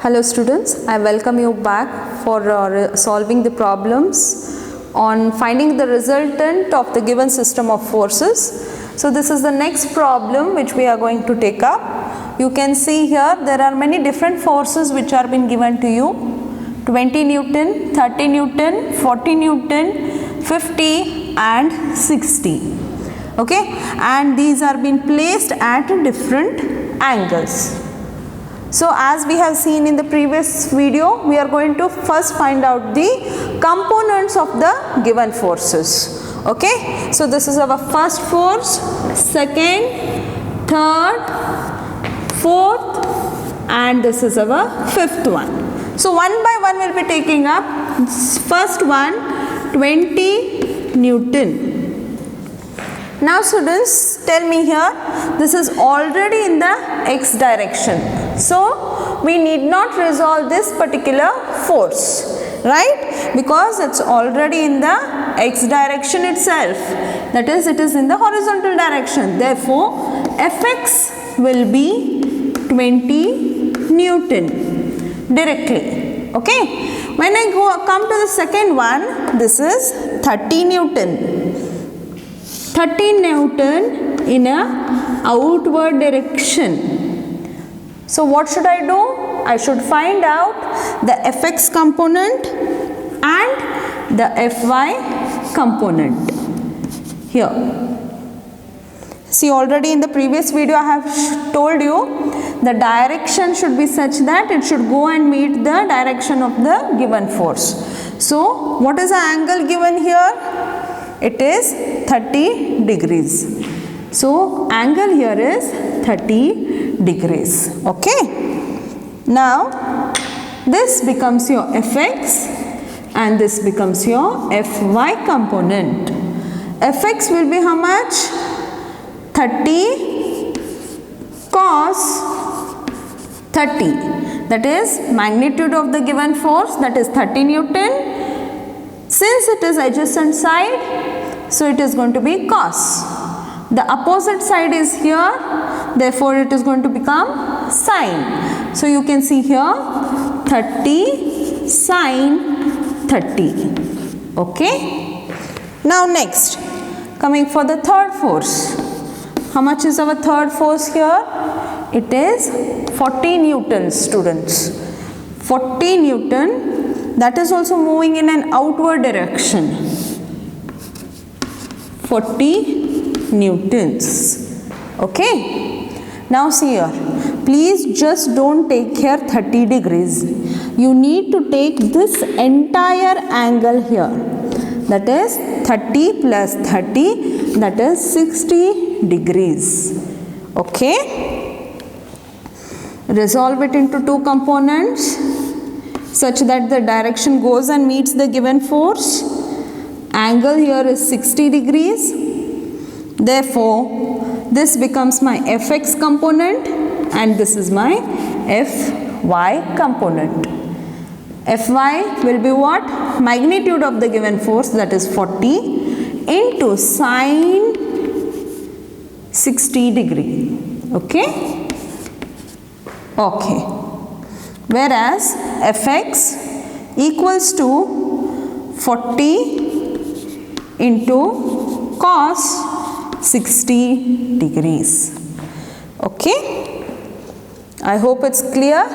Hello students, I welcome you back for solving the problems on finding the resultant of the given system of forces. So this is the next problem which we are going to take up. You can see here there are many different forces which are been given to you. 20 Newton, 30 Newton, 40 Newton, 50 and 60. Okay, and these are being placed at different angles. So as we have seen in the previous video, we are going to first find out the components of the given forces. Okay, so this is our first force, second, third, fourth, and this is our fifth one. So one by one we'll be taking up. First one, 20 Newton. Now students, tell me here, this is already in the x direction. So we need not resolve this particular force, right? Because it's already in the x direction itself. That is, it is in the horizontal direction. Therefore, Fx will be 20 Newton directly. Okay. When I come to the second one, this is 30 Newton. 30 Newton in a outward direction. So what should I do? I should find out the Fx component and the Fy component here. See, already in the previous video I have told you the direction should be such that it should go and meet the direction of the given force. So what is the angle given here? It is 30 degrees. So angle here is 30 degrees. Okay. Now this becomes your Fx and this becomes your Fy component. Fx will be how much? 30 cos 30. That is magnitude of the given force, that is 30 Newton. Since it is adjacent side, so it is going to be cos. The opposite side is here, therefore it is going to become sine. So you can see here 30 sine 30. Okay. Now next, coming for the third force. How much is our third force here? It is 40 Newton, students. 40 Newton, that is also moving in an outward direction. 40 Newtons. Okay. Now see here, please just don't take here 30 degrees. You need to take this entire angle here. That is 30 plus 30, that is 60 degrees. Okay. Resolve it into two components such that the direction goes and meets the given force. Angle here is 60 degrees. Therefore, this becomes my Fx component and this is my Fy component. Fy will be what? Magnitude of the given force, that is 40 into sine 60 degree. Okay. Okay. Whereas Fx equals to 40 into cos 60 degrees. Okay. I hope it's clear.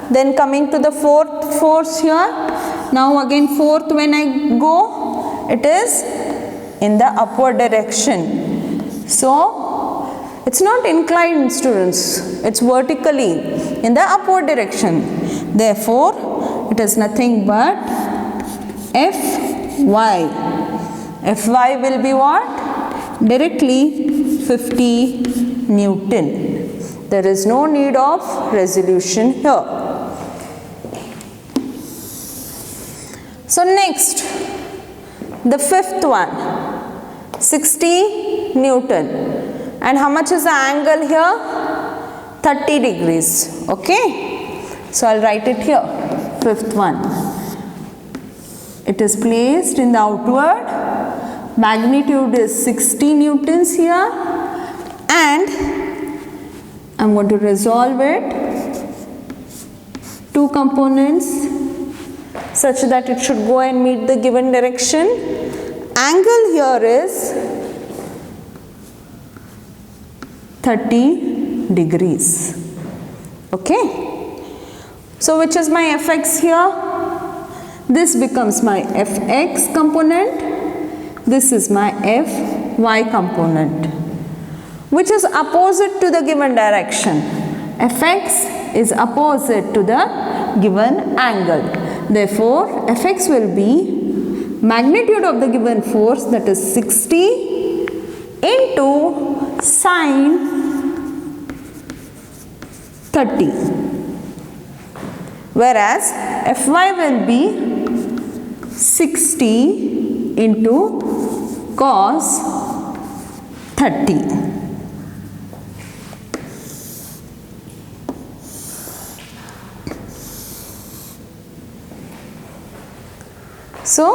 Then coming to the fourth force here. Now again fourth, when I go, it is in the upward direction. So it's not inclined, students. It's vertically in the upward direction. Therefore, it is nothing but Fy. Fy will be what? Directly 50 Newton. There is no need of resolution here. So next, the fifth one, 60 Newton. And how much is the angle here? 30 degrees. Okay. So I'll write it here, fifth one. It is placed in the outward. Magnitude is 60 Newtons here. And I'm going to resolve it two components such that it should go and meet the given direction. Angle here is 30 degrees. Okay. So which is my fx here? This becomes my fx component. This is my fy component, which is opposite to the given direction. Fx is opposite to the given angle. Therefore, fx will be magnitude of the given force, that is 60 into sine 30. Whereas fy will be 60 into cos 30. So,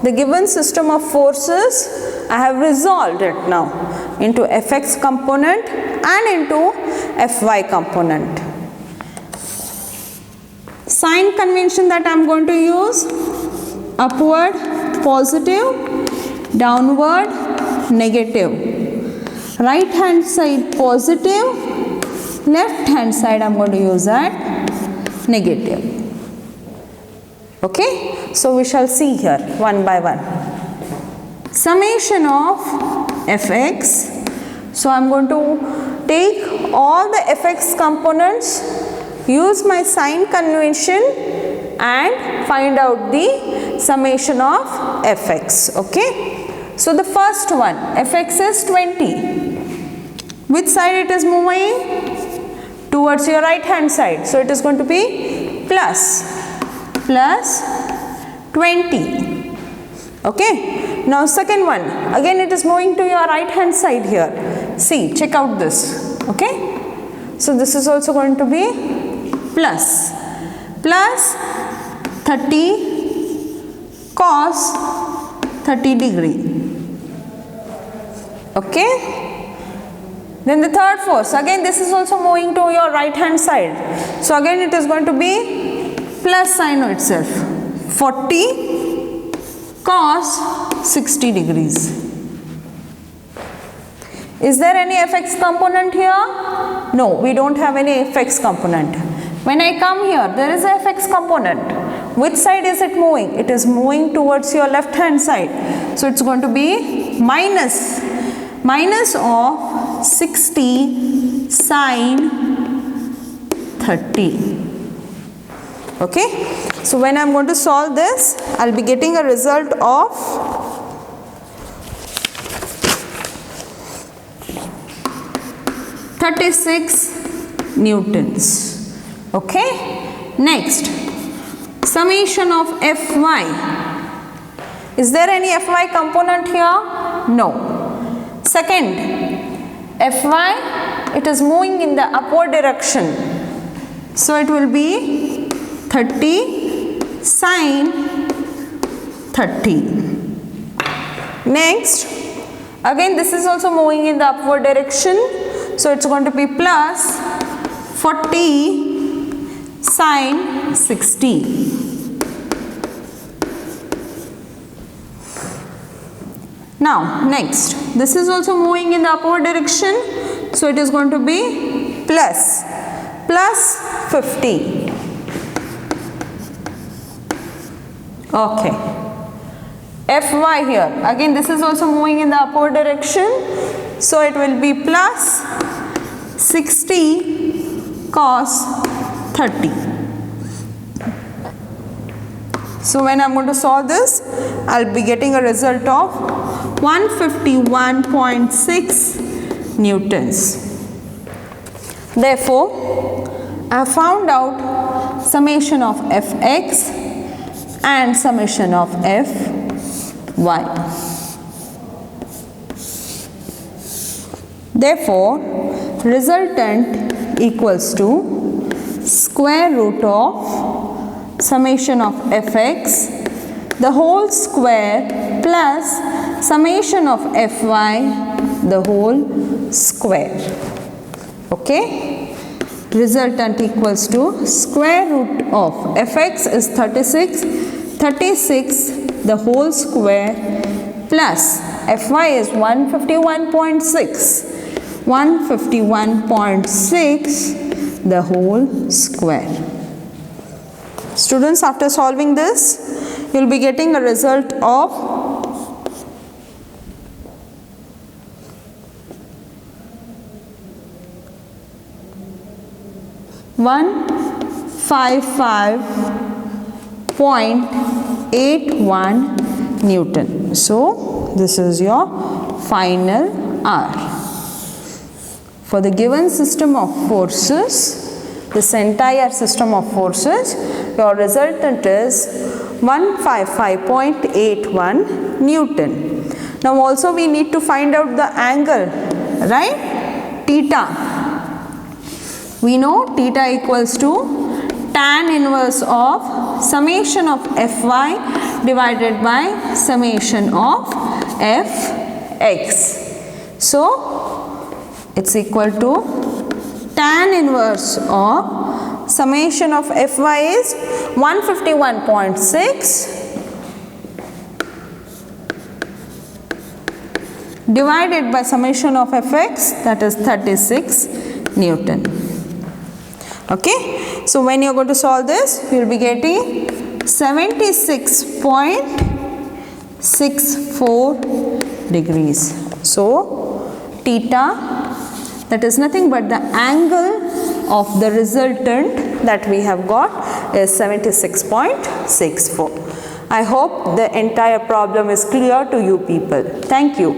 the given system of forces, I have resolved it now into fx component and into fy component. Sign convention that I am going to use: upward positive, downward negative. Right hand side positive, left hand side I am going to use that negative. Okay, so we shall see here one by one. Summation of fx. So I am going to take all the fx components, use my sign convention and find out the summation of fx. Okay, so the first one, fx is 20. Which side it is moving? Towards your right hand side. So it is going to be plus 20. Okay, now second one, again it is moving to your right hand side here. See, check out this. Okay, so this is also going to be plus 30 cos 30 degree. Okay, then the third force, again this is also moving to your right hand side. So again it is going to be plus sign itself, 40 cos 60 degrees. Is there any fx component here? No, we don't have any fx component. When I come here, there is a fx component. Which side is it moving? It is moving towards your left hand side. So it's going to be minus of 60 sine 30. Okay, so when I am going to solve this, I will be getting a result of 36 newtons. Okay, next, summation of fy. Is there any fy component here? No. Second, fy, it is moving in the upward direction. So it will be 30 sine 30. Next, again this is also moving in the upward direction. So it's going to be plus 40 sine 60. Now next, this is also moving in the upward direction. So it is going to be plus 50. Okay, fy here, again this is also moving in the upward direction, so it will be plus 60 cos 30. So when I am going to solve this, I will be getting a result of 151.6 newtons. Therefore, I have found out summation of fx and summation of fy. Therefore, resultant equals to square root of summation of fx the whole square plus summation of fy the whole square. Okay. resultant equals to square root of fx is 36, 36 the whole square plus fy is 151.6, 151.6 the whole square. Students, after solving this, you will be getting a result of 155.81 Newton. So, this is your final R. For the given system of forces, this entire system of forces, your resultant is 155.81 Newton. Now also we need to find out the angle, right? Theta. We know theta equals to tan inverse of summation of Fy divided by summation of Fx. So, it's equal to tan inverse of summation of Fy is 151.6 divided by summation of Fx, that is 36 Newton. Okay. So, when you are going to solve this, you will be getting 76.64 degrees. So, theta, that is nothing but the angle of the resultant that we have got is 76.64. I hope the entire problem is clear to you people. Thank you.